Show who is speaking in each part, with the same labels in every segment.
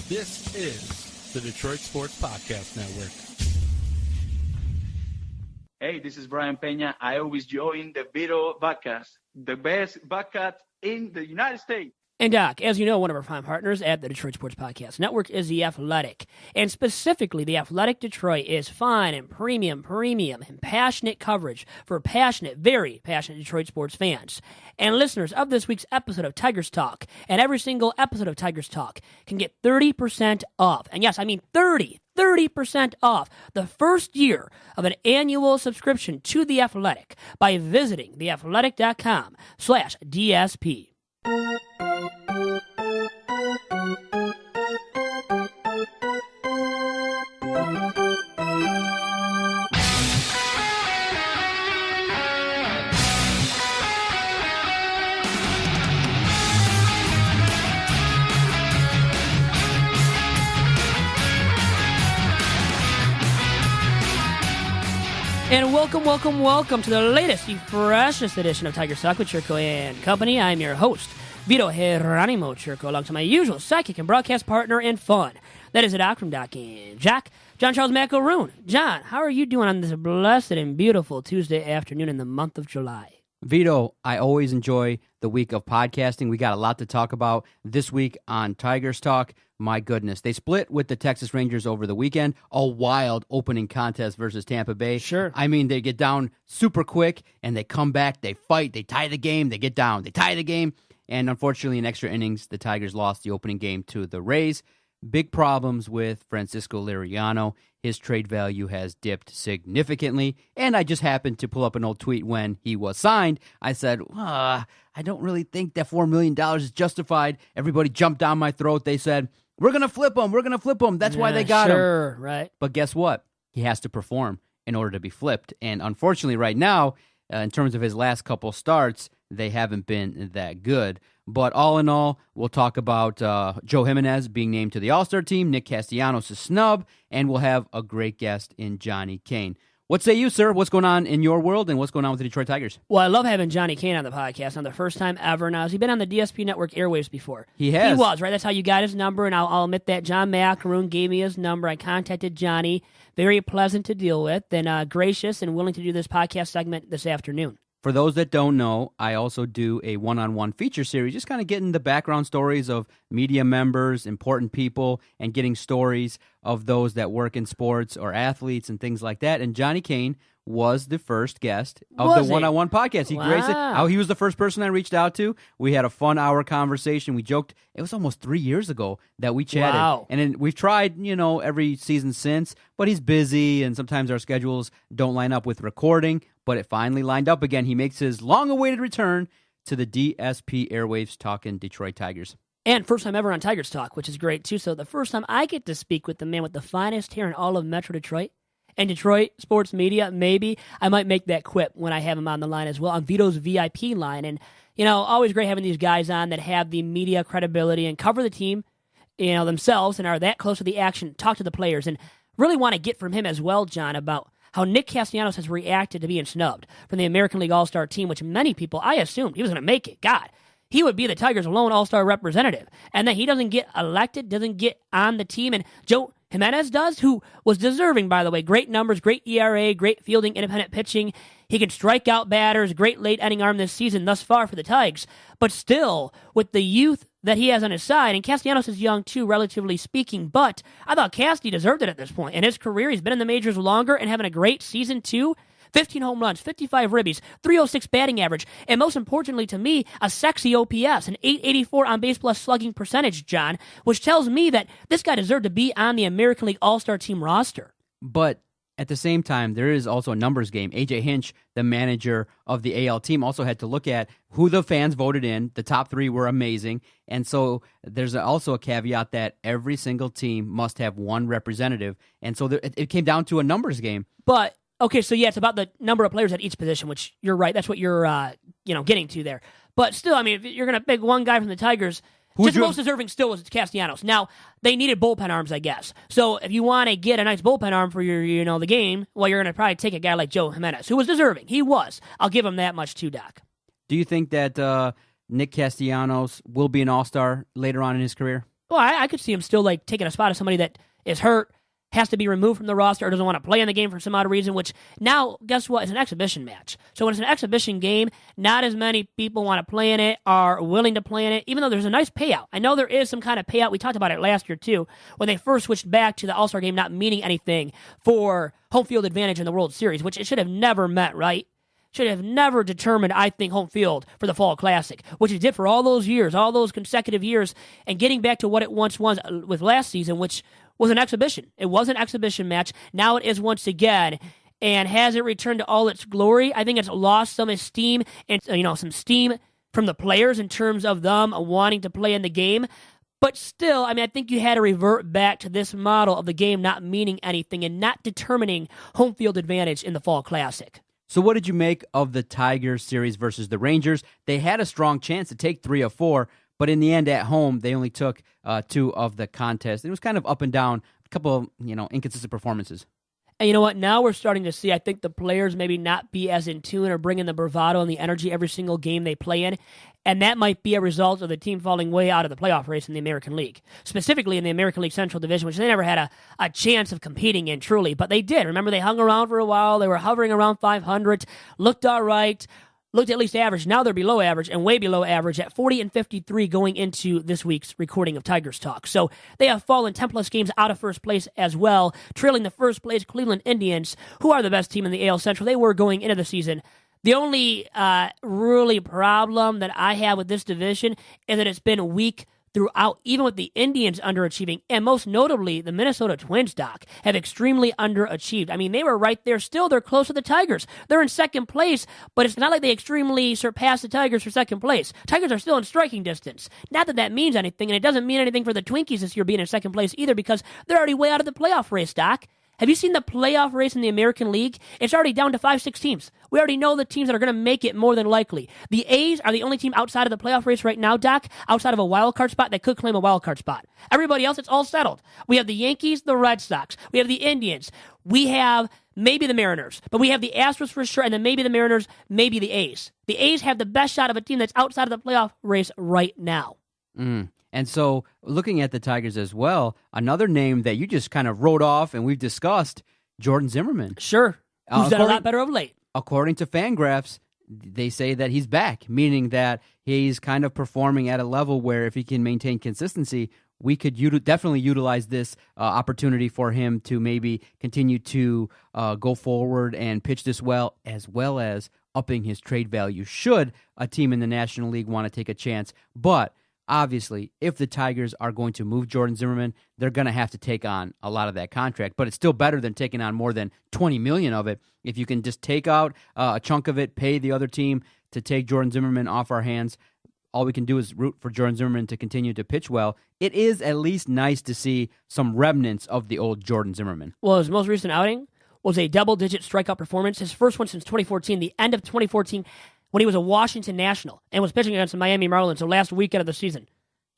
Speaker 1: This is the Detroit Sports Podcast Network.
Speaker 2: Hey, this is Brian Peña. I always join the Vito podcast, the best podcast in the United States.
Speaker 3: And Doc, as you know, one of our prime partners at the Detroit Sports Podcast Network is The Athletic. And specifically, The Athletic Detroit is fine and premium, and passionate coverage for passionate, very passionate Detroit sports fans. And listeners of this week's episode of Tigers Talk, and every single episode of Tigers Talk, can get 30% off. And yes, I mean 30% off the first year of an annual subscription to The Athletic by visiting theathletic.com/DSP. And welcome to the latest, the freshest edition of Tigers Talk with Chirco and Company. I'm your host, Vito Geronimo Chirco, alongside my usual sidekick and broadcast partner in fun. That is Doc from Doc and Jack, John Charles Macaroon. John, how are you doing on this blessed and beautiful Tuesday afternoon in the month of July?
Speaker 4: Vito, I always enjoy the week of podcasting. We got a lot to talk about this week on Tigers Talk. My goodness. They split with the Texas Rangers over the weekend. A wild opening contest versus Tampa Bay.
Speaker 3: Sure.
Speaker 4: I mean, they get down super quick, and they come back, they fight, they tie the game, they get down, they tie the game. And unfortunately, in extra innings, the Tigers lost the opening game to the Rays. Big problems with Francisco Liriano. His trade value has dipped significantly. And I just happened to pull up an old tweet when he was signed. I said, I don't really think that $4 million is justified. Everybody jumped down my throat. They said, we're going to flip him. That's why they got him.
Speaker 3: Sure, right.
Speaker 4: But guess what? He has to perform in order to be flipped. And unfortunately, right now, in terms of his last couple starts, they haven't been that good. But all in all, we'll talk about Joe Jimenez being named to the All-Star team, Nick Castellanos is snubbed, and we'll have a great guest in Johnny Kane. What say you, sir? What's going on in your world, and what's going on with the Detroit Tigers?
Speaker 3: Well, I love having Johnny Kane on the podcast on the first time ever. Now, has he been on the DSP Network airwaves before?
Speaker 4: He has.
Speaker 3: He was, right? That's how you got his number, and I'll admit that John Macaroon gave me his number. I contacted Johnny. Very pleasant to deal with, and gracious and willing to do this podcast segment this afternoon.
Speaker 4: For those that don't know, I also do a one-on-one feature series, just kind of getting the background stories of media members, important people, and getting stories of those that work in sports or athletes and things like that. And Johnny Kane was the first guest of the one-on-one podcast. He graced it. He was the first person I reached out to. We had a fun hour conversation. We joked. It was almost 3 years ago that we chatted.
Speaker 3: Wow.
Speaker 4: And then we've tried, every season since, but he's busy, and sometimes our schedules don't line up with recording. But it finally lined up again. He makes his long-awaited return to the DSP airwaves talking Detroit Tigers.
Speaker 3: And first time ever on Tigers Talk, which is great, too. So the first time I get to speak with the man with the finest hair in all of Metro Detroit and Detroit sports media, maybe I might make that quip when I have him on the line as well, on Vito's VIP line. And, always great having these guys on that have the media credibility and cover the team, themselves and are that close to the action, talk to the players, and really want to get from him as well, John, about how Nick Castellanos has reacted to being snubbed from the American League All-Star team, which many people, I assumed he was going to make it. God, he would be the Tigers' lone All-Star representative. And then he doesn't get elected, doesn't get on the team, and Joe Jimenez does, who was deserving, by the way. Great numbers, great ERA, great fielding, independent pitching. He can strike out batters, great late-inning arm this season thus far for the Tigers. But still, with the youth that he has on his side, and Castellanos is young too, relatively speaking, but I thought Casty deserved it at this point. In his career, he's been in the majors longer and having a great season too. 15 home runs, 55 ribbies, 306 batting average, and most importantly to me, a sexy OPS, an 884 on base plus slugging percentage, John, which tells me that this guy deserved to be on the American League All-Star team roster.
Speaker 4: But at the same time, there is also a numbers game. A.J. Hinch, the manager of the AL team, also had to look at who the fans voted in. The top three were amazing. And so there's also a caveat that every single team must have one representative. And so it came down to a numbers game.
Speaker 3: But, okay, so yeah, it's about the number of players at each position, which you're right. That's what you're getting to there. But still, I mean, if you're going to pick one guy from the Tigers, just most deserving still was Castellanos. Now, they needed bullpen arms, I guess. So if you want to get a nice bullpen arm for your, the game, well, you're going to probably take a guy like Joe Jimenez, who was deserving. He was. I'll give him that much too, Doc.
Speaker 4: Do you think that Nick Castellanos will be an all-star later on in his career?
Speaker 3: Well, I could see him still like taking a spot of somebody that is hurt, has to be removed from the roster, or doesn't want to play in the game for some odd reason, which now, guess what? It's an exhibition match. So when it's an exhibition game, not as many people want to play in it, are willing to play in it, even though there's a nice payout. I know there is some kind of payout. We talked about it last year, too, when they first switched back to the All-Star game not meaning anything for home field advantage in the World Series, which it should have never meant, right? Should have never determined, I think, home field for the Fall Classic, which it did for all those years, all those consecutive years, and getting back to what it once was with last season, which was an exhibition. It was an exhibition match. Now it is once again. And has it returned to all its glory? I think it's lost some esteem and some steam from the players in terms of them wanting to play in the game. But still, I think you had to revert back to this model of the game not meaning anything and not determining home field advantage in the Fall Classic.
Speaker 4: So what did you make of the Tigers series versus the Rangers? They had a strong chance to take 3 of 4, but in the end at home, they only took 2 of the contest. It was kind of up and down, a couple of inconsistent performances.
Speaker 3: And you know what? Now we're starting to see, I think, the players maybe not be as in tune or bring in the bravado and the energy every single game they play in. And that might be a result of the team falling way out of the playoff race in the American League, specifically in the American League Central Division, which they never had a chance of competing in, truly. But they did. Remember, they hung around for a while. They were hovering around 500, looked all right, looked at least average. Now they're below average and way below average at 40-53 going into this week's recording of Tigers Talk. So they have fallen 10-plus games out of first place as well, trailing the first place Cleveland Indians, who are the best team in the AL Central. They were going into the season. The only really problem that I have with this division is that it's been weak throughout, even with the Indians underachieving, and most notably, the Minnesota Twins, Doc, have extremely underachieved. They were right there still. They're close to the Tigers. They're in second place, but it's not like they extremely surpassed the Tigers for second place. Tigers are still in striking distance. Not that that means anything, and it doesn't mean anything for the Twinkies this year being in second place either, because they're already way out of the playoff race, Doc. Have you seen the playoff race in the American League? It's already down to 5-6 teams. We already know the teams that are going to make it more than likely. The A's are the only team outside of the playoff race right now, Doc, outside of a wild card spot that could claim a wild card spot. Everybody else, it's all settled. We have the Yankees, the Red Sox. We have the Indians. We have maybe the Mariners. But we have the Astros for sure, and then maybe the Mariners, maybe the A's. The A's have the best shot of a team that's outside of the playoff race right now.
Speaker 4: And so, looking at the Tigers as well, another name that you just kind of wrote off and we've discussed, Jordan Zimmermann.
Speaker 3: Sure. Who's done a lot better of late.
Speaker 4: According to Fangraphs, they say that he's back, meaning that he's kind of performing at a level where if he can maintain consistency, we could definitely utilize this opportunity for him to maybe continue to go forward and pitch this well as upping his trade value should a team in the National League want to take a chance. But obviously, if the Tigers are going to move Jordan Zimmermann, they're going to have to take on a lot of that contract. But it's still better than taking on more than $20 million of it. If you can just take out a chunk of it, pay the other team to take Jordan Zimmermann off our hands, all we can do is root for Jordan Zimmermann to continue to pitch well. It is at least nice to see some remnants of the old Jordan Zimmermann.
Speaker 3: Well, his most recent outing was a double-digit strikeout performance. His first one since 2014, the end of 2014, when he was a Washington National and was pitching against the Miami Marlins the last weekend of the season.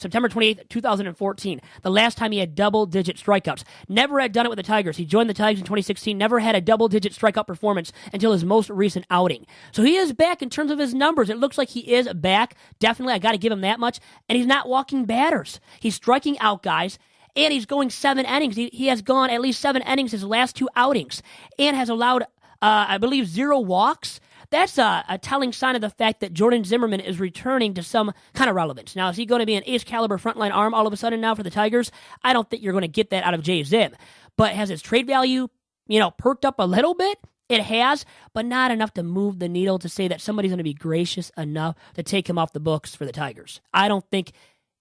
Speaker 3: September 28th, 2014, the last time he had double-digit strikeouts. Never had done it with the Tigers. He joined the Tigers in 2016, never had a double-digit strikeout performance until his most recent outing. So he is back in terms of his numbers. It looks like he is back. Definitely, I got to give him that much. And he's not walking batters. He's striking out guys, and he's going 7 innings. He has gone at least 7 innings his last 2 outings and has allowed, I believe, 0 walks. That's a telling sign of the fact that Jordan Zimmermann is returning to some kind of relevance. Now, is he going to be an ace-caliber frontline arm all of a sudden now for the Tigers? I don't think you're going to get that out of J-Zimm. But has his trade value, perked up a little bit? It has, but not enough to move the needle to say that somebody's going to be gracious enough to take him off the books for the Tigers. I don't think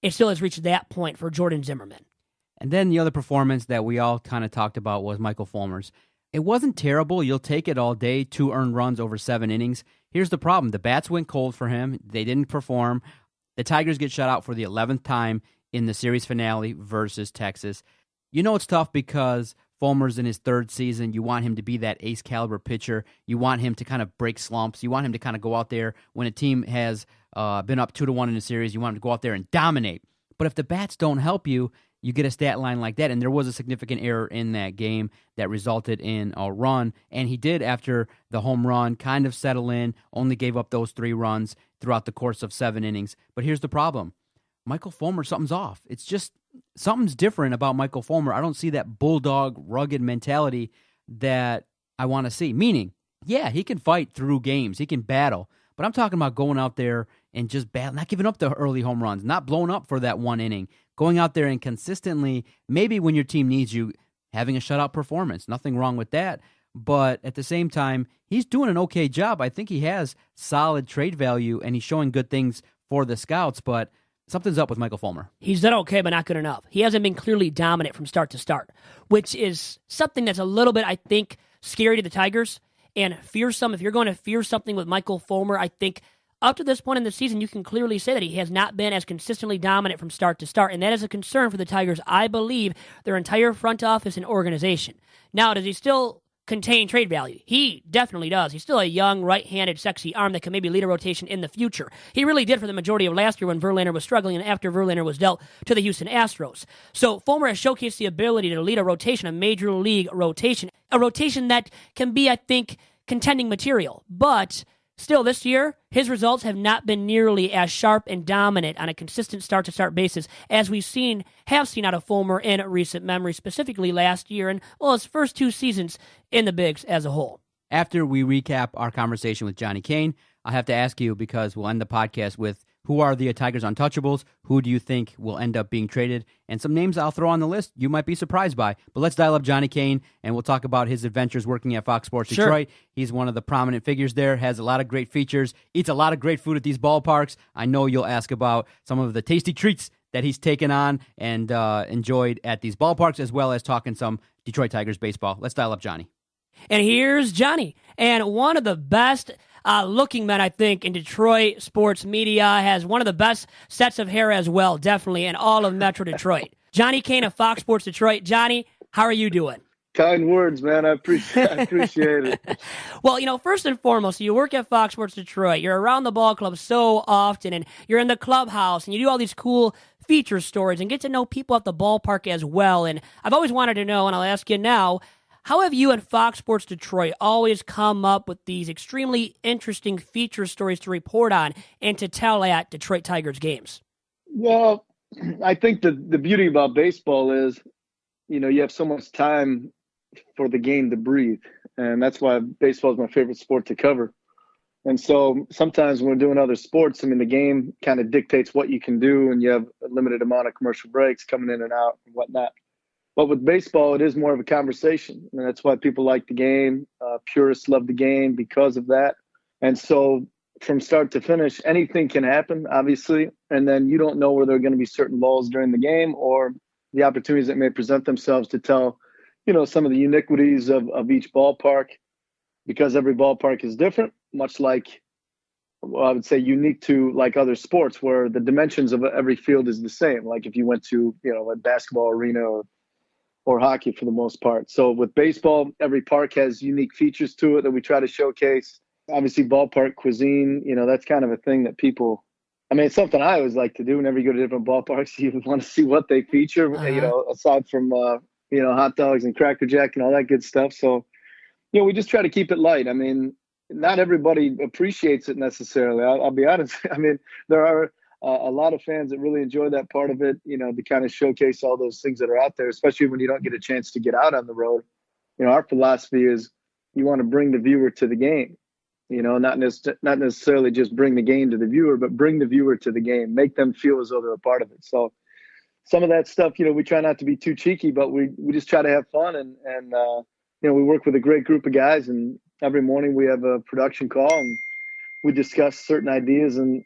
Speaker 3: it still has reached that point for Jordan Zimmermann.
Speaker 4: And then the other performance that we all kind of talked about was Michael Fulmer's. It wasn't terrible. You'll take it all day. 2 earned runs over 7 innings. Here's the problem. The bats went cold for him. They didn't perform. The Tigers get shut out for the 11th time in the series finale versus Texas. It's tough because Fulmer's in his 3rd season. You want him to be that ace-caliber pitcher. You want him to kind of break slumps. You want him to kind of go out there when a team has been up 2-1 in a series. You want him to go out there and dominate. But if the bats don't help you, you get a stat line like that, and there was a significant error in that game that resulted in a run, and he did, after the home run, kind of settle in, only gave up those 3 runs throughout the course of 7 innings. But here's the problem. Michael Fulmer, something's off. It's just something's different about Michael Fulmer. I don't see that bulldog, rugged mentality that I want to see. Meaning, yeah, he can fight through games. He can battle. But I'm talking about going out there and just battle, not giving up the early home runs, not blowing up for that one inning, going out there and consistently, maybe when your team needs you, having a shutout performance. Nothing wrong with that. But at the same time, he's doing an okay job. I think he has solid trade value, and he's showing good things for the scouts, but something's up with Michael Fulmer.
Speaker 3: He's done okay, but not good enough. He hasn't been clearly dominant from start to start, which is something that's a little bit, I think, scary to the Tigers and fearsome. If you're going to fear something with Michael Fulmer, I think up to this point in the season, you can clearly say that he has not been as consistently dominant from start to start, and that is a concern for the Tigers, I believe, their entire front office and organization. Now, does he still contain trade value? He definitely does. He's still a young, right-handed, sexy arm that can maybe lead a rotation in the future. He really did for the majority of last year when Verlander was struggling and after Verlander was dealt to the Houston Astros. So Fulmer has showcased the ability to lead a rotation, a major league rotation, a rotation that can be, I think, contending material. But still, this year, his results have not been nearly as sharp and dominant on a consistent start-to-start basis as have seen out of Fulmer in recent memory, specifically last year and, well, his first two seasons in the bigs as a whole.
Speaker 4: After we recap our conversation with Johnny Kane, I have to ask you, because we'll end the podcast with who are the Tigers' untouchables, who do you think will end up being traded, and some names I'll throw on the list you might be surprised by. But let's dial up Johnny Kane, and we'll talk about his adventures working at Fox Sports Detroit. Sure. He's one of the prominent figures there, has a lot of great features, eats a lot of great food at these ballparks. I know you'll ask about some of the tasty treats that he's taken on and enjoyed at these ballparks, as well as talking some Detroit Tigers baseball. Let's dial up Johnny.
Speaker 3: And here's Johnny, and one of the best looking men, I think, in Detroit sports media, has one of the best sets of hair as well, definitely, in all of Metro Detroit. Johnny Kane of Fox Sports Detroit. Johnny, how are you doing?
Speaker 5: Kind words, man. I appreciate it.
Speaker 3: Well, first and foremost, you work at Fox Sports Detroit. You're around the ball club so often, and you're in the clubhouse, and you do all these cool feature stories and get to know people at the ballpark as well. And I've always wanted to know, and I'll ask you now, how have you and Fox Sports Detroit always come up with these extremely interesting feature stories to report on and to tell at Detroit Tigers games?
Speaker 5: Well, I think the beauty about baseball is, you have so much time for the game to breathe. And that's why baseball is my favorite sport to cover. And so sometimes when we're doing other sports, the game kind of dictates what you can do, and you have a limited amount of commercial breaks coming in and out and whatnot. But with baseball, it is more of a conversation, and that's why people like the game. Purists love the game because of that. And so from start to finish, anything can happen, obviously, and then you don't know where there are going to be certain lulls during the game or the opportunities that may present themselves to tell, some of the iniquities of each ballpark, because every ballpark is different, much like, I would say unique to like other sports where the dimensions of every field is the same. Like if you went to, a basketball arena or hockey for the most part. So with baseball, every park has unique features to it that we try to showcase. Obviously, ballpark cuisine, that's kind of a thing that people, it's something I always like to do. Whenever you go to different ballparks, you want to see what they feature, aside from, hot dogs and Cracker Jack and all that good stuff. So, we just try to keep it light. Not everybody appreciates it necessarily. I'll be honest. There are a lot of fans that really enjoy that part of it, to kind of showcase all those things that are out there, especially when you don't get a chance to get out on the road. Our philosophy is you want to bring the viewer to the game, not necessarily just bring the game to the viewer, but bring the viewer to the game, make them feel as though they're a part of it. So some of that stuff, we try not to be too cheeky, but we just try to have fun. And we work with a great group of guys, and every morning we have a production call and we discuss certain ideas and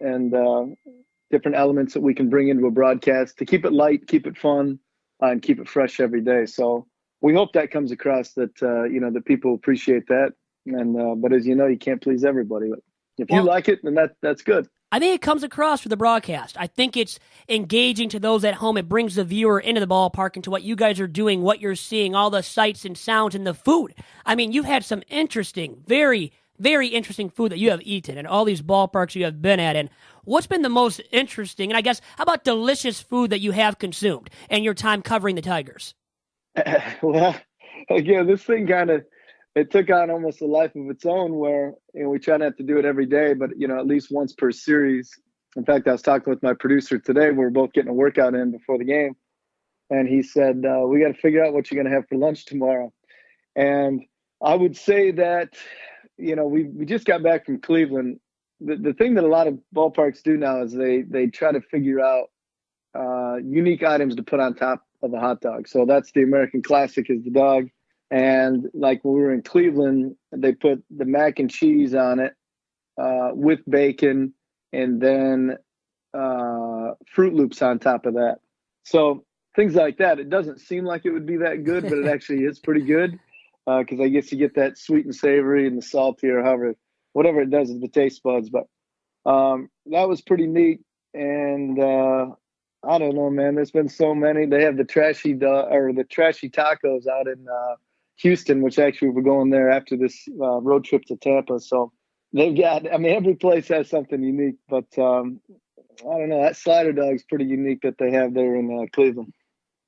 Speaker 5: different elements that we can bring into a broadcast to keep it light, keep it fun, and keep it fresh every day. So we hope that comes across that, that people appreciate that. And, but as you know, you can't please everybody. But if you like it, then that's good.
Speaker 3: I think it comes across for the broadcast. I think it's engaging to those at home. It brings the viewer into the ballpark, into what you guys are doing, what you're seeing, all the sights and sounds and the food. You've had some interesting, very, very interesting food that you have eaten and all these ballparks you have been at. And what's been the most interesting, and I guess, how about delicious food that you have consumed in your time covering the Tigers?
Speaker 5: Well, again, this thing it took on almost a life of its own where, we try not to do it every day, but, at least once per series. In fact, I was talking with my producer today. We were both getting a workout in before the game. and he said, we got to figure out what you're going to have for lunch tomorrow. And I would say that, we just got back from Cleveland. The thing that a lot of ballparks do now is they try to figure out unique items to put on top of a hot dog. So that's the American classic is the dog. And like when we were in Cleveland, they put the mac and cheese on it with bacon and then Fruit Loops on top of that. So things like that. It doesn't seem like it would be that good, but it actually is pretty good because I guess you get that sweet and savory and the salty or whatever it does with the taste buds. But that was pretty neat. And I don't know, man. There's been so many. They have the trashy tacos out in Houston, which actually we're going there after this road trip to Tampa. So they've got, every place has something unique, but I don't know. That slider dog's pretty unique that they have there in Cleveland.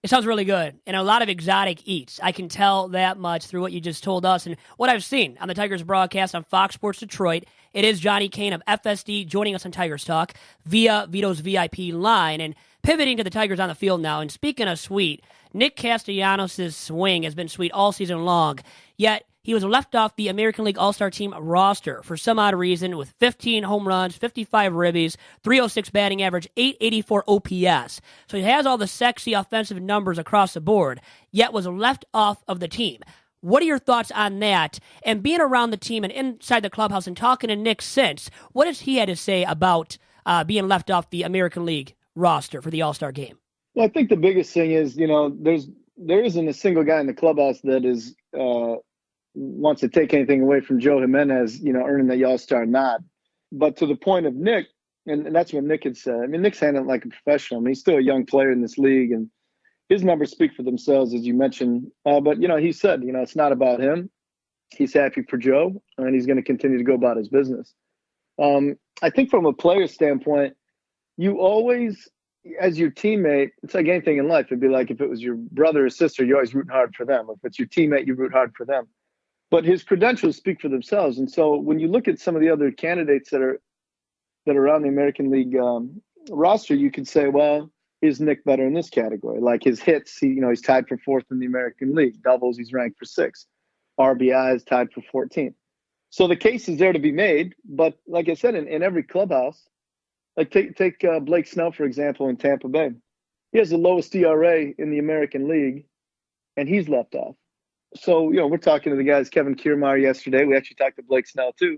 Speaker 3: It sounds really good, and a lot of exotic eats. I can tell that much through what you just told us and what I've seen on the Tigers broadcast on Fox Sports Detroit. It is Johnny Kane of FSD joining us on Tigers Talk via Vito's VIP line. And pivoting to the Tigers on the field now, and speaking of sweet, Nick Castellanos' swing has been sweet all season long, yet he was left off the American League All-Star Team roster for some odd reason with 15 home runs, 55 ribbies, 306 batting average, 884 OPS. So he has all the sexy offensive numbers across the board, yet was left off of the team. What are your thoughts on that? And being around the team and inside the clubhouse and talking to Nick since, what has he had to say about being left off the American League roster for the All-Star game?
Speaker 5: Well, I think the biggest thing is, there isn't a single guy in the clubhouse that is wants to take anything away from Joe Jimenez, earning the All-Star nod. But to the point of Nick, and that's what Nick had said. Nick's handling it like a professional. He's still a young player in this league, and his numbers speak for themselves, as you mentioned. But, he said, it's not about him. He's happy for Joe, and he's going to continue to go about his business. I think from a player standpoint, you always, as your teammate, it's like anything in life. It'd be like if it was your brother or sister, you're always rooting hard for them. If it's your teammate, you root hard for them. But his credentials speak for themselves. And so when you look at some of the other candidates that are on the American League roster, you could say, well, is Nick better in this category? Like his hits, he's tied for 4th in the American League. Doubles, he's ranked for 6th. RBI is tied for 14th. So the case is there to be made. But like I said, in every clubhouse, like take Blake Snell, for example, in Tampa Bay. He has the lowest ERA in the American League, and he's left off. So, we're talking to the guys, Kevin Kiermaier yesterday. We actually talked to Blake Snell too.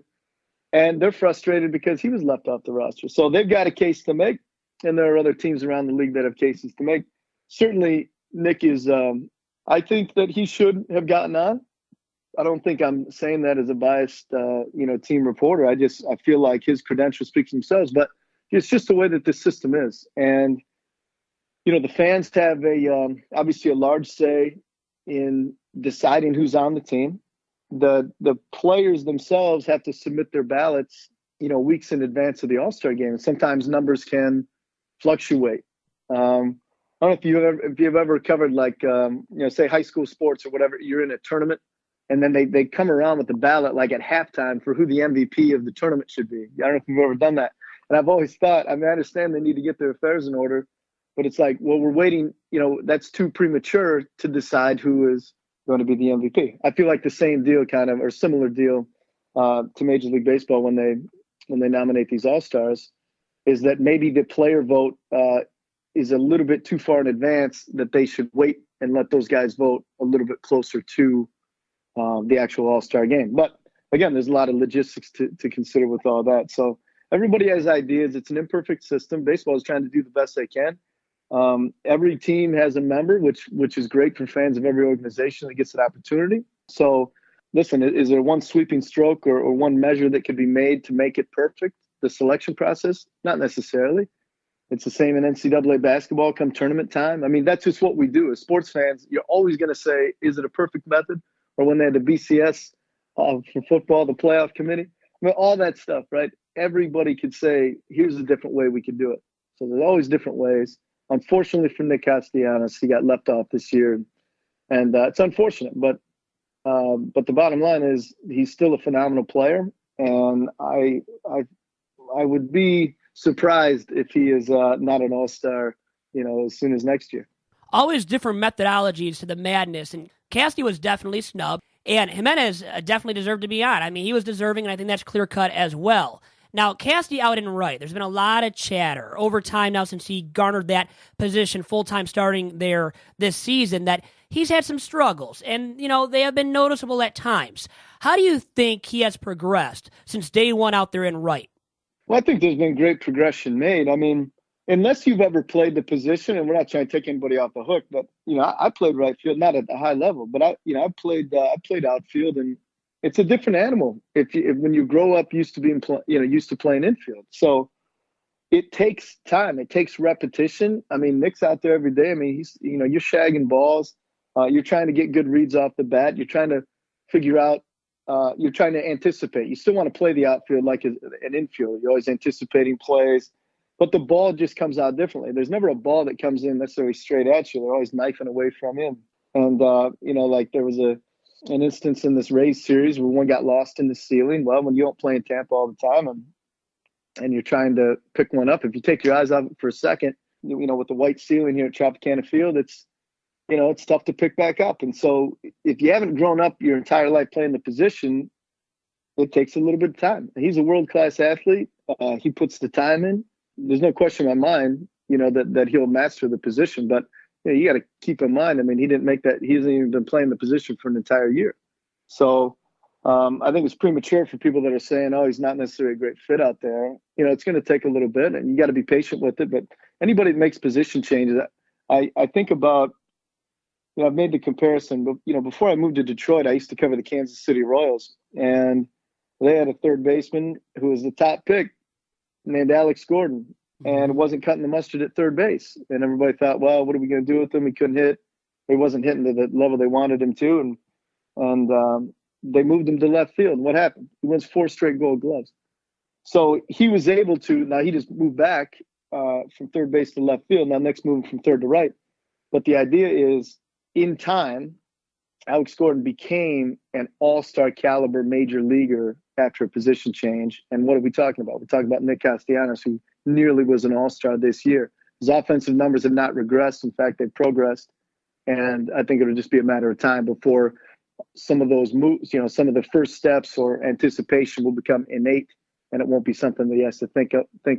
Speaker 5: And they're frustrated because he was left off the roster. So they've got a case to make, and there are other teams around the league that have cases to make. Certainly, Nick is I think that he should have gotten on. I don't think I'm saying that as a biased, team reporter. I feel like his credentials speak for themselves. But it's just the way that the system is. And, the fans have obviously a large say in deciding who's on the team. The players themselves have to submit their ballots, weeks in advance of the All-Star game. And sometimes numbers can fluctuate. I don't know if you've ever covered say high school sports or whatever. You're in a tournament, and then they come around with the ballot like at halftime for who the MVP of the tournament should be. I don't know if you've ever done that. And I've always thought, I understand they need to get their affairs in order, but it's like, well, we're waiting. That's too premature to decide who is going to be the MVP. I feel like the same deal or similar deal to Major League Baseball when they nominate these All-Stars is that maybe the player vote is a little bit too far in advance, that they should wait and let those guys vote a little bit closer to the actual All-Star game. But again, there's a lot of logistics to consider with all that. So everybody has ideas. It's an imperfect system. Baseball is trying to do the best they can. Every team has a member, which is great for fans of every organization that gets an opportunity. So listen, is there one sweeping stroke or one measure that could be made to make it perfect? The selection process? Not necessarily. It's the same in NCAA basketball come tournament time. That's just what we do as sports fans. You're always going to say, is it a perfect method? Or when they had the BCS for football, the playoff committee, all that stuff, right? Everybody could say, here's a different way we could do it. So there's always different ways. Unfortunately for Nick Castellanos, he got left off this year, and it's unfortunate. But the bottom line is he's still a phenomenal player, and I would be surprised if he is not an All-Star, as soon as next year.
Speaker 3: always different methodologies to the madness. And Casty was definitely snubbed, and Jimenez definitely deserved to be on. I mean, he was deserving, and I think that's clear-cut as well. Now, Casty out and right. There's been a lot of chatter over time now since he garnered that position full-time starting there this season that he's had some struggles, and, they have been noticeable at times. How do you think he has progressed since day one out there in right?
Speaker 5: Well, I think there's been great progression made. I mean, unless you've ever played the position, and we're not trying to take anybody off the hook, but, I played right field, not at the high level, but I played outfield, and it's a different animal when you grow up used to playing infield. So it takes time. It takes repetition. I mean, Nick's out there every day. I mean, you're shagging balls. You're trying to get good reads off the bat. You're trying to figure out, you're trying to anticipate. You still want to play the outfield like an infield. You're always anticipating plays, but the ball just comes out differently. There's never a ball that comes in necessarily straight at you. They're always knifing away from him. And, like there was an instance in this Rays series where one got lost in the ceiling. Well, when you don't play in Tampa all the time and you're trying to pick one up, if you take your eyes off it for a second, with the white ceiling here at Tropicana Field, it's tough to pick back up. And so if you haven't grown up your entire life playing the position, it takes a little bit of time. He's a world-class athlete. He puts the time in. There's no question in my mind, that he'll master the position. But you got to keep in mind, I mean, he hasn't even been playing the position for an entire year. So I think it's premature for people that are saying, oh, he's not necessarily a great fit out there. It's going to take a little bit, and you got to be patient with it. But anybody that makes position changes, I think about, I've made the comparison, but, before I moved to Detroit, I used to cover the Kansas City Royals, and they had a third baseman who was the top pick named Alex Gordon, and wasn't cutting the mustard at third base. And everybody thought, well, what are we going to do with him? He couldn't hit. He wasn't hitting to the level they wanted him to. And they moved him to left field. And what happened? He wins 4 straight Gold Gloves. So he was able to, now he just moved back from third base to left field. Now next moving from third to right. But the idea is, in time, Alex Gordon became an all-star caliber major leaguer after a position change. And what are we talking about? We're talking about Nick Castellanos, who nearly was an all-star this year. His offensive numbers have not regressed. In fact, they've progressed. And I think it'll just be a matter of time before some of those moves, some of the first steps or anticipation will become innate, and it won't be something that he has to think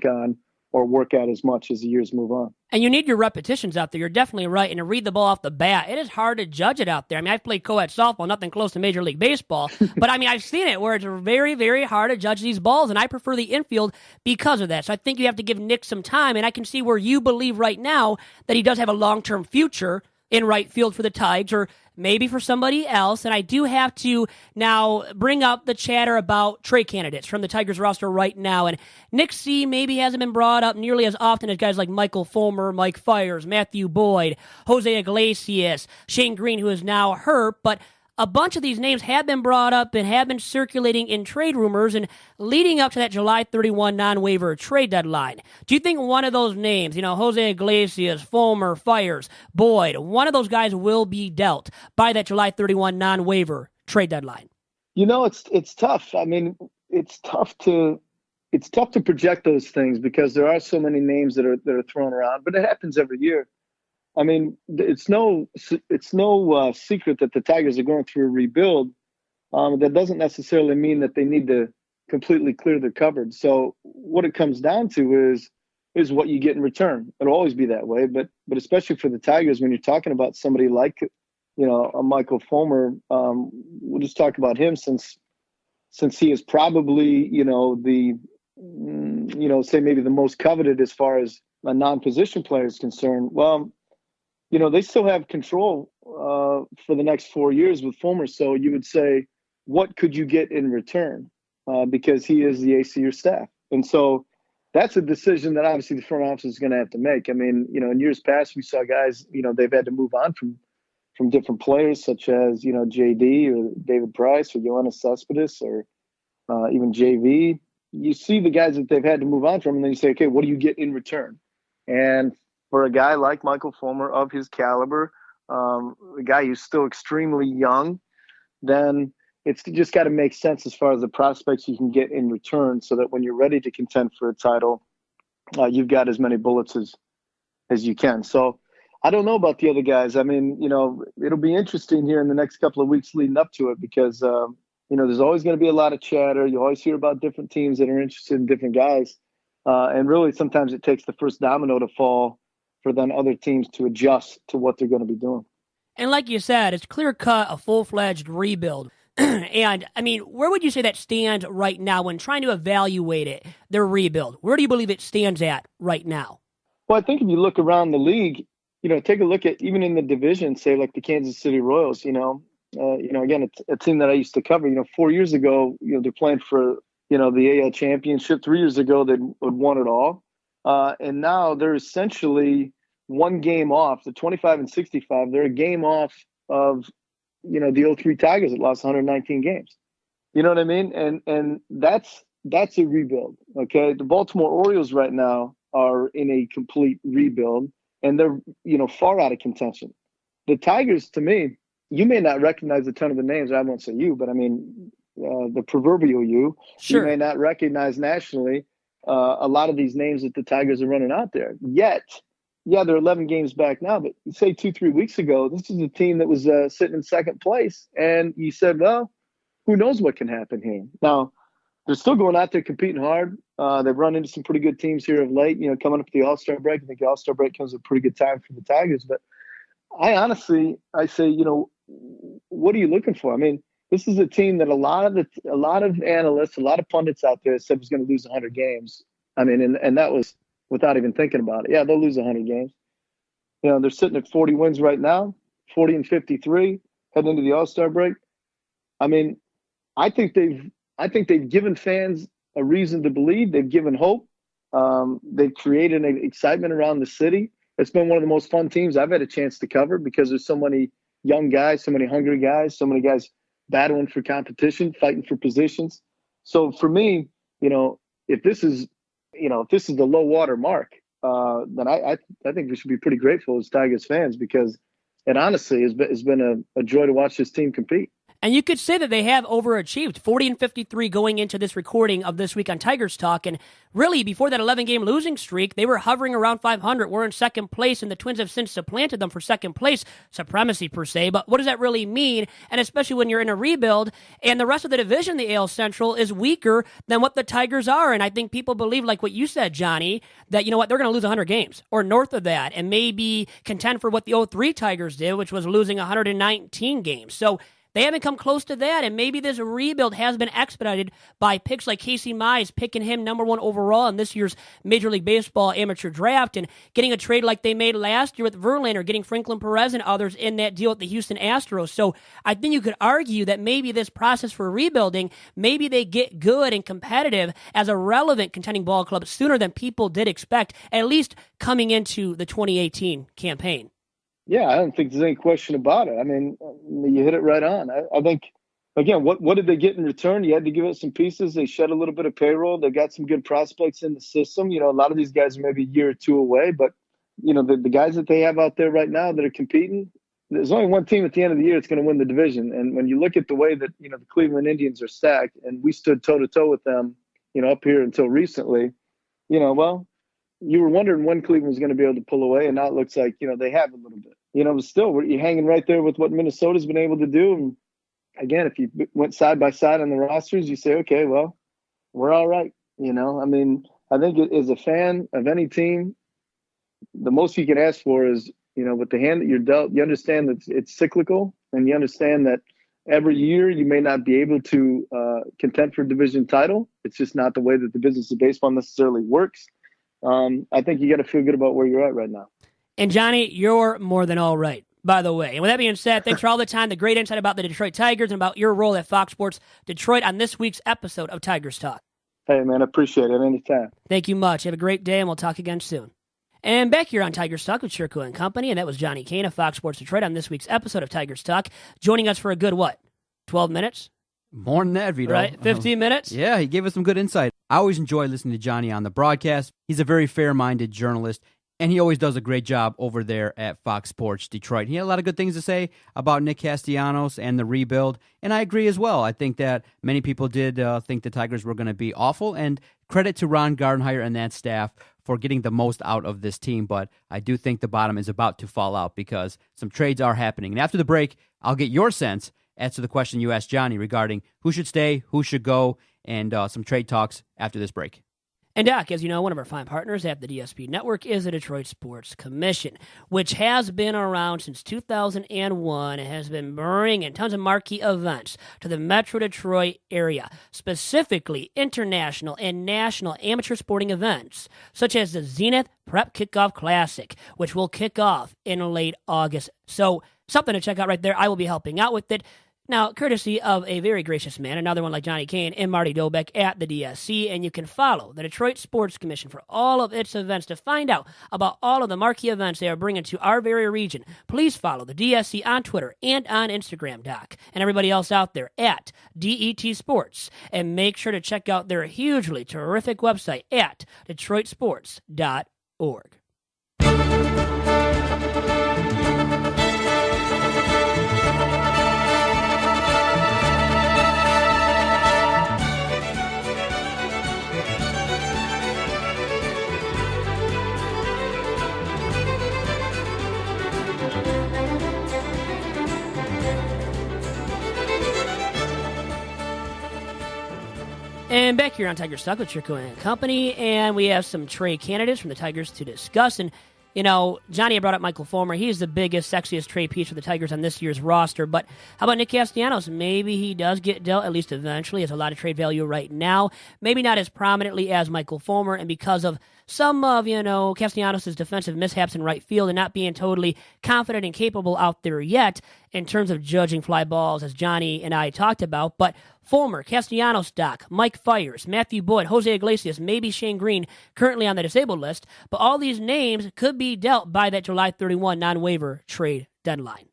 Speaker 5: on or work at as much as the years move on.
Speaker 3: And you need your repetitions out there. You're definitely right. And to read the ball off the bat, it is hard to judge it out there. I mean, I've played co-ed softball, nothing close to Major League Baseball. But, I mean, I've seen it where it's very, very hard to judge these balls, and I prefer the infield because of that. So I think you have to give Nick some time, and I can see where you believe right now that he does have a long-term future in right field for the Tigers, or maybe for somebody else. And I do have to now bring up the chatter about trade candidates from the Tigers roster right now. And Nick C. maybe hasn't been brought up nearly as often as guys like Michael Fulmer, Mike Fiers, Matthew Boyd, Jose Iglesias, Shane Greene, who is now hurt. But a bunch of these names have been brought up and have been circulating in trade rumors and leading up to that July 31 non-waiver trade deadline. Do you think one of those names, Jose Iglesias, Fulmer, Fiers, Boyd, one of those guys will be dealt by that July 31 non-waiver trade deadline?
Speaker 5: It's tough. I mean, it's tough to project those things because there are so many names that are thrown around, but it happens every year. I mean, it's no secret that the Tigers are going through a rebuild. That doesn't necessarily mean that they need to completely clear their cupboard. So what it comes down to is what you get in return. It'll always be that way, but especially for the Tigers, when you're talking about somebody like, a Michael Fulmer, we'll just talk about him since he is probably, say maybe the most coveted as far as a non-position player is concerned. Well, they still have control for the next 4 years with Fulmer. So you would say, what could you get in return? Because he is the ace of your staff. And so that's a decision that obviously the front office is going to have to make. I mean, in years past, we saw guys, they've had to move on from different players such as, JD or David Price or Yoenis Cespedes or even JV. You see the guys that they've had to move on from, and then you say, okay, what do you get in return? And for a guy like Michael Fulmer of his caliber, a guy who's still extremely young, then it's just got to make sense as far as the prospects you can get in return so that when you're ready to contend for a title, you've got as many bullets as you can. So I don't know about the other guys. I mean, it'll be interesting here in the next couple of weeks leading up to it because, there's always going to be a lot of chatter. You always hear about different teams that are interested in different guys. And really, sometimes it takes the first domino to fall for then other teams to adjust to what they're going to be doing.
Speaker 3: And like you said, it's clear-cut, a full-fledged rebuild. And, I mean, where would you say that stands right now when trying to evaluate it, their rebuild? Where do you believe it stands at right now?
Speaker 5: Well, I think if you look around the league, take a look at even in the division, say like the Kansas City Royals, again, it's a team that I used to cover. 4 years ago, they're playing for, the AL championship. 3 years ago, they'd won it all. And now they're essentially one game off, the 25 and 65. They're a game off of, the 03 Tigers that lost 119 games. You know what I mean? And that's a rebuild. Okay. The Baltimore Orioles right now are in a complete rebuild and they're, far out of contention. The Tigers, to me, you may not recognize a ton of the names. I won't say you, but I mean, the proverbial you. Sure. You may not recognize nationally a lot of these names that the Tigers are running out there. Yet, yeah, they're 11 games back now, but say 2-3 weeks ago, this is a team that was sitting in second place. And you said, well, who knows what can happen here? Now, they're still going out there competing hard. They've run into some pretty good teams here of late, coming up to the All-Star break. I think the All-Star break comes at a pretty good time for the Tigers. But I say, what are you looking for? I mean, this is a team that a lot of analysts, a lot of pundits out there said was going to lose 100 games. I mean, and that was without even thinking about it. Yeah, they'll lose 100 games. They're sitting at 40 wins right now, 40 and 53, heading into the All-Star break. I mean, I think they've given fans a reason to believe. They've given hope. They've created an excitement around the city. It's been one of the most fun teams I've had a chance to cover because there's so many young guys, so many hungry guys, so many guys battling for competition, fighting for positions. So for me, if this is the low water mark, then I think we should be pretty grateful as Tigers fans because it honestly has been a joy to watch this team compete.
Speaker 3: And you could say that they have overachieved, 40 and 53 going into this recording of This Week on Tigers Talk. And really, before that 11-game losing streak, they were hovering around 500. We're in second place, and the Twins have since supplanted them for second place supremacy, per se. But what does that really mean? And especially when you're in a rebuild, and the rest of the division, the AL Central, is weaker than what the Tigers are. And I think people believe, like what you said, Johnny, that, they're going to lose 100 games or north of that and maybe contend for what the 03 Tigers did, which was losing 119 games. So they haven't come close to that, and maybe this rebuild has been expedited by picks like Casey Mize, picking him number 1 overall in this year's Major League Baseball amateur draft, and getting a trade like they made last year with Verlander, getting Franklin Perez and others in that deal with the Houston Astros. So I think you could argue that maybe this process for rebuilding, maybe they get good and competitive as a relevant contending ball club sooner than people did expect, at least coming into the 2018 campaign.
Speaker 5: Yeah, I don't think there's any question about it. I mean, you hit it right on. I think, again, what did they get in return? You had to give it some pieces. They shed a little bit of payroll. They got some good prospects in the system. A lot of these guys are maybe a year or two away. But, the guys that they have out there right now that are competing, there's only one team at the end of the year that's going to win the division. And when you look at the way that, the Cleveland Indians are stacked, and we stood toe-to-toe with them, up here until recently, well, you were wondering when Cleveland was going to be able to pull away, and now it looks like, they have a little bit. Still, you're hanging right there with what Minnesota's been able to do. And again, if you went side by side on the rosters, you say, okay, well, we're all right. I mean, I think as a fan of any team, the most you can ask for is, with the hand that you're dealt, you understand that it's cyclical, and you understand that every year you may not be able to contend for a division title. It's just not the way that the business of baseball necessarily works. I think you got to feel good about where you're at right now.
Speaker 3: And Johnny, you're more than all right, by the way. And with that being said, thanks for all the time, the great insight about the Detroit Tigers and about your role at Fox Sports Detroit on this week's episode of Tigers Talk.
Speaker 5: Hey, man, I appreciate it anytime.
Speaker 3: Thank you much. Have a great day, and we'll talk again soon. And back here on Tigers Talk with Chirco and Company, and that was Johnny Kane of Fox Sports Detroit on this week's episode of Tigers Talk, joining us for a good, 12 minutes?
Speaker 4: More than that, Vito.
Speaker 3: Right, 15 minutes?
Speaker 4: Yeah, he gave us some good insight. I always enjoy listening to Johnny on the broadcast. He's a very fair-minded journalist, and he always does a great job over there at Fox Sports Detroit. He had a lot of good things to say about Nick Castellanos and the rebuild, and I agree as well. I think that many people did think the Tigers were going to be awful, and credit to Ron Gardenhire and that staff for getting the most out of this team, but I do think the bottom is about to fall out because some trades are happening. And after the break, I'll get your sense as to the question you asked Johnny regarding who should stay, who should go, and some trade talks after this break.
Speaker 3: And Doc, as you know, one of our fine partners at the DSP Network is the Detroit Sports Commission, which has been around since 2001 and has been bringing tons of marquee events to the Metro Detroit area, specifically international and national amateur sporting events, such as the Zenith Prep Kickoff Classic, which will kick off in late August. So something to check out right there. I will be helping out with it. Now, courtesy of a very gracious man, another one like Johnny Kane and Marty Dobeck at the DSC, and you can follow the Detroit Sports Commission for all of its events to find out about all of the marquee events they are bringing to our very region. Please follow the DSC on Twitter and on Instagram, Doc, and everybody else out there at DET Sports. And make sure to check out their hugely terrific website at detroitsports.org. And back here on Tigers Talk with Chirco and Company, and we have some trade candidates from the Tigers to discuss. And, you know, Johnny had brought up Michael Fulmer. He's the biggest, sexiest trade piece for the Tigers on this year's roster. But how about Nick Castellanos? Maybe he does get dealt, at least eventually. Has a lot of trade value right now. Maybe not as prominently as Michael Fulmer, and because of some of, Castellanos' defensive mishaps in right field and not being totally confident and capable out there yet in terms of judging fly balls, as Johnny and I talked about. But Fulmer, Castellanos, Doc, Mike Fiers, Matthew Boyd, Jose Iglesias, maybe Shane Greene, currently on the disabled list. But all these names could be dealt by that July 31 non-waiver trade deadline.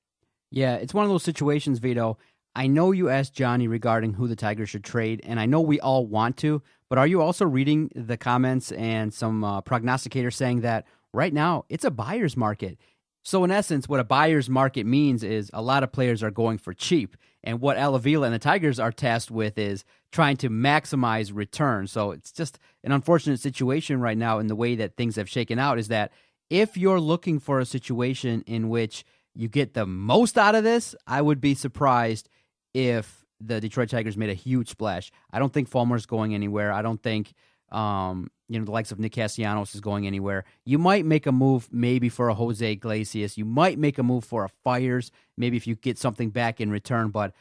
Speaker 4: Yeah, it's one of those situations, Vito. I know you asked Johnny regarding who the Tigers should trade, and I know we all want to, but are you also reading the comments and some prognosticators saying that right now it's a buyer's market? So in essence, what a buyer's market means is a lot of players are going for cheap. And what Al Avila and the Tigers are tasked with is trying to maximize return. So it's just an unfortunate situation right now in the way that things have shaken out, is that if you're looking for a situation in which you get the most out of this, I would be surprised if the Detroit Tigers made a huge splash. I don't think Fulmer's going anywhere. I don't think the likes of Nick Castellanos is going anywhere. You might make a move maybe for a Jose Iglesias. You might make a move for a Fiers, maybe if you get something back in return. But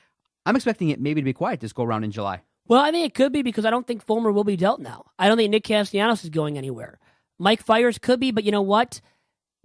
Speaker 4: I'm expecting it maybe to be quiet this go around in July.
Speaker 3: Well, I think it could be because I don't think Fulmer will be dealt now. I don't think Nick Castellanos is going anywhere. Mike Fiers could be, but you know what?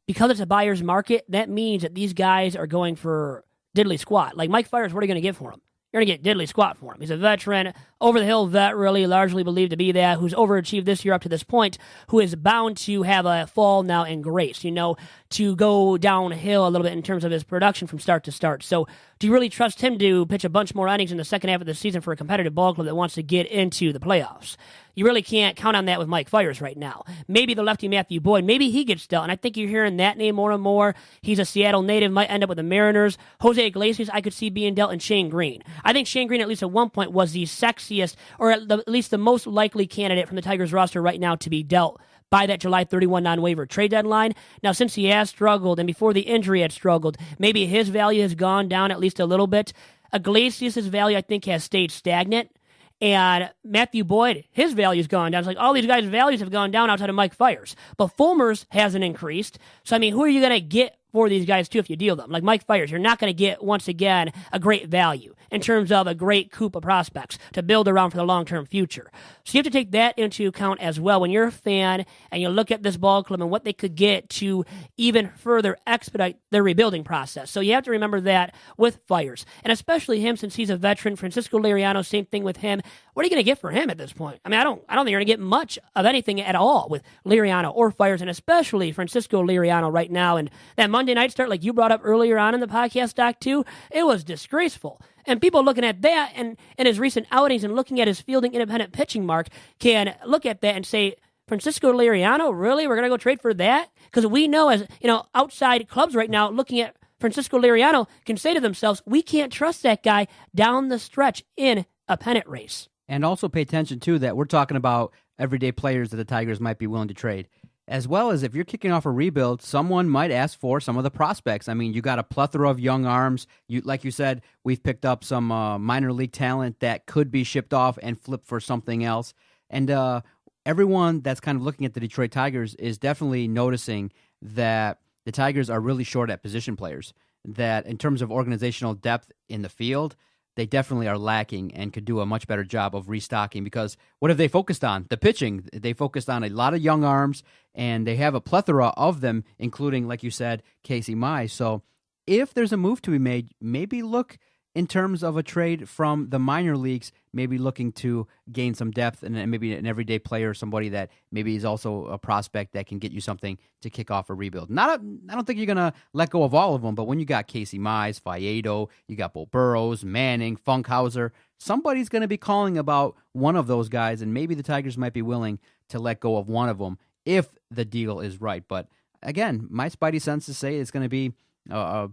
Speaker 3: Because it's a buyer's market, that means that these guys are going for diddly squat. Like Mike Fiers, what are you going to get for him? You're going to get diddly squat for him. He's a veteran, over-the-hill vet, really, largely believed to be that, who's overachieved this year up to this point, who is bound to have a fall now in grace, to go downhill a little bit in terms of his production from start to start. So do you really trust him to pitch a bunch more innings in the second half of the season for a competitive ball club that wants to get into the playoffs? You really can't count on that with Mike Fiers right now. Maybe the lefty Matthew Boyd, maybe he gets dealt, and I think you're hearing that name more and more. He's a Seattle native, might end up with the Mariners. Jose Iglesias, I could see being dealt, and Shane Greene. I think Shane Greene, at least at one point, was the sexiest, or at least the most likely candidate from the Tigers roster right now to be dealt by that July 31 non-waiver trade deadline. Now, since he has struggled, and before the injury had struggled, maybe his value has gone down at least a little bit. Iglesias' value, I think, has stayed stagnant. And Matthew Boyd, his value's gone down. It's like all these guys' values have gone down outside of Mike Fiers. But Fulmer's hasn't increased. So, I mean, who are you going to get for these guys, too, if you deal them? Like Mike Fiers, you're not going to get, once again, a great value in terms of a great coup of prospects to build around for the long-term future. So you have to take that into account as well when you're a fan and you look at this ball club and what they could get to even further expedite their rebuilding process. So you have to remember that with Fiers, and especially him since he's a veteran. Francisco Liriano, same thing with him. What are you going to get for him at this point? I mean, I don't think you're going to get much of anything at all with Liriano or Fiers, and especially Francisco Liriano right now. And that Monday night start, like you brought up earlier on in the podcast, Doc, too, it was disgraceful. And people looking at that and his recent outings and looking at his fielding independent pitching mark can look at that and say, Francisco Liriano, really? We're going to go trade for that? Because we know, as outside clubs right now looking at Francisco Liriano can say to themselves, we can't trust that guy down the stretch in a pennant race.
Speaker 4: And also pay attention, too, that we're talking about everyday players that the Tigers might be willing to trade. as well as if you're kicking off a rebuild, someone might ask for some of the prospects. I mean, you got a plethora of young arms. Like you said, we've picked up some minor league talent that could be shipped off and flipped for something else. And everyone that's kind of looking at the Detroit Tigers is definitely noticing that the Tigers are really short at position players, that in terms of organizational depth in the field, they definitely are lacking and could do a much better job of restocking, because what have they focused on? The pitching. They focused on a lot of young arms, and they have a plethora of them, including, like you said, Casey Mize. So if there's a move to be made, maybe look in terms of a trade from the minor leagues, maybe looking to gain some depth and maybe an everyday player, somebody that maybe is also a prospect that can get you something to kick off a rebuild. I don't think you're going to let go of all of them, but when you got Casey Mize, Vieto, you got Bo Burrows, Manning, Funkhauser, somebody's going to be calling about one of those guys, and maybe the Tigers might be willing to let go of one of them if the deal is right. But again, my spidey senses say it's going to be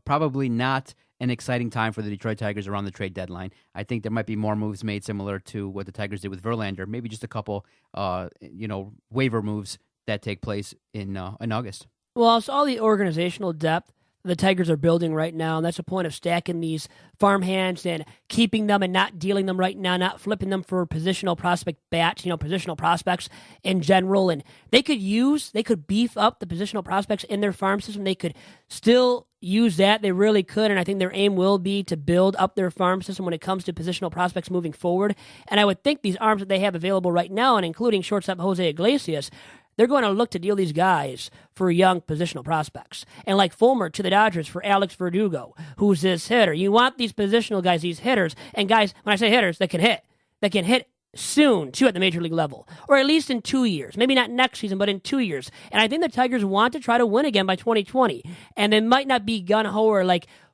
Speaker 4: probably not an exciting time for the Detroit Tigers around the trade deadline. I think there might be more moves made similar to what the Tigers did with Verlander, maybe just a couple, waiver moves that take place in August.
Speaker 3: Well, it's all the organizational depth the Tigers are building right now, and that's the point of stacking these farmhands and keeping them and not dealing them right now, not flipping them for positional prospect bats, positional prospects in general. And they could beef up the positional prospects in their farm system. They could still use that. They really could, and I think their aim will be to build up their farm system when it comes to positional prospects moving forward. And I would think these arms that they have available right now, and including shortstop Jose Iglesias, they're going to look to deal these guys for young positional prospects. And like Fulmer to the Dodgers for Alex Verdugo, who's this hitter. You want these positional guys, these hitters, and guys, when I say hitters, that can hit soon, too, at the major league level, or at least in 2 years. Maybe not next season, but in 2 years. And I think the Tigers want to try to win again by 2020. And they might not be gung-ho or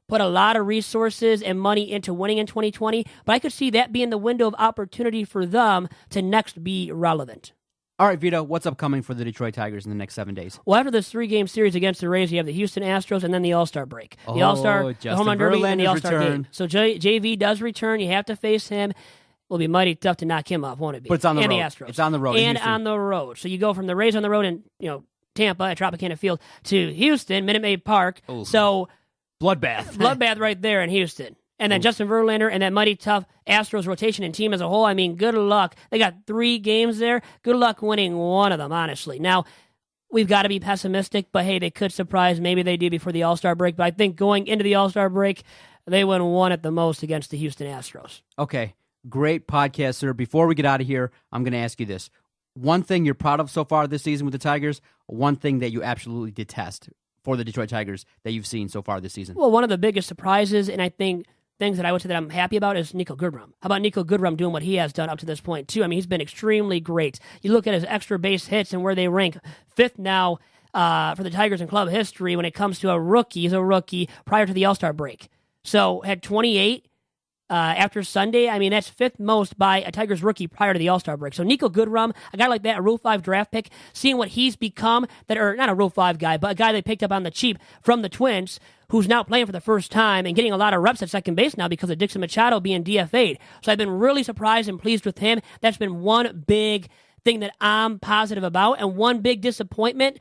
Speaker 3: put a lot of resources and money into winning in 2020, but I could see that being the window of opportunity for them to next be relevant.
Speaker 4: All right, Vito, what's upcoming for the Detroit Tigers in the next 7 days?
Speaker 3: Well, after this 3-game series against the Rays, you have the Houston Astros and then the All-Star break. The All-Star, the Home Run Derby, and the All-Star game. So JV does return. You have to face him. It will be mighty tough to knock him off, won't it be?
Speaker 4: But it's on the road.
Speaker 3: The Astros.
Speaker 4: It's on the road.
Speaker 3: And on the road. So you go from the Rays on the road in Tampa at Tropicana Field to Houston, Minute Maid Park.
Speaker 4: Ooh.
Speaker 3: So
Speaker 4: bloodbath
Speaker 3: right there in Houston. And then Justin Verlander and that mighty tough Astros rotation and team as a whole. I mean, good luck. They got 3 games there. Good luck winning one of them, honestly. Now, we've got to be pessimistic, but hey, they could surprise. Maybe they do before the All-Star break. But I think going into the All-Star break, they would have won it the most against the Houston Astros.
Speaker 4: Okay, great podcast, sir. Before we get out of here, I'm going to ask you this. One thing you're proud of so far this season with the Tigers, one thing that you absolutely detest for the Detroit Tigers that you've seen so far this season?
Speaker 3: Well, one of the biggest surprises, and I think things that I would say that I'm happy about, is Niko Goodrum. How about Niko Goodrum doing what he has done up to this point, too? I mean, he's been extremely great. You look at his extra base hits and where they rank 5th now for the Tigers in club history when it comes to a rookie. He's a rookie prior to the All-Star break. So had 28 after Sunday. I mean, that's 5th most by a Tigers rookie prior to the All-Star break. So Niko Goodrum, a guy like that, a Rule 5 draft pick, seeing what he's become, or not a Rule 5 guy, but a guy they picked up on the cheap from the Twins, who's now playing for the first time and getting a lot of reps at second base now because of Dixon Machado being DFA'd. So I've been really surprised and pleased with him. That's been one big thing that I'm positive about. And one big disappointment,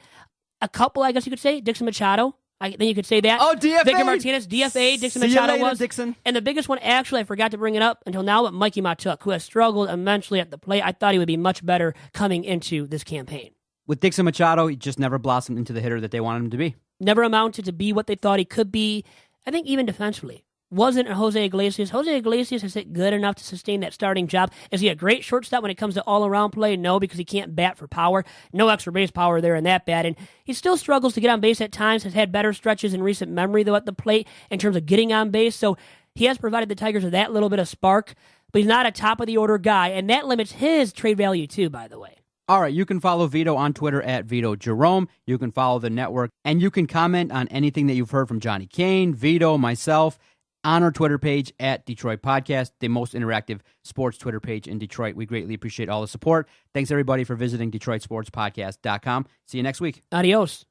Speaker 3: a couple, I guess you could say, Dixon Machado. Then you could say that.
Speaker 4: Oh, DFA.
Speaker 3: Victor Martinez, DFA, Dixon
Speaker 4: See
Speaker 3: Machado
Speaker 4: you later,
Speaker 3: was.
Speaker 4: Dixon.
Speaker 3: And the biggest one, actually, I forgot to bring it up until now, but Mikey Matuk, who has struggled immensely at the plate. I thought he would be much better coming into this campaign.
Speaker 4: With Dixon Machado, he just never blossomed into the hitter that they wanted him to be.
Speaker 3: Never amounted to be what they thought he could be. I think even defensively. Wasn't a Jose Iglesias. Jose Iglesias has hit good enough to sustain that starting job. Is he a great shortstop when it comes to all-around play? No, because he can't bat for power. No extra base power there in that bat. And he still struggles to get on base at times. Has had better stretches in recent memory, though, at the plate in terms of getting on base. So he has provided the Tigers with that little bit of spark. But he's not a top-of-the-order guy. And that limits his trade value, too, by the way.
Speaker 4: All right, you can follow Vito on Twitter at Vito Jerome. You can follow the network, and you can comment on anything that you've heard from Johnny Kane, Vito, myself, on our Twitter page at Detroit Podcast, the most interactive sports Twitter page in Detroit. We greatly appreciate all the support. Thanks, everybody, for visiting DetroitSportsPodcast.com. See you next week.
Speaker 3: Adios.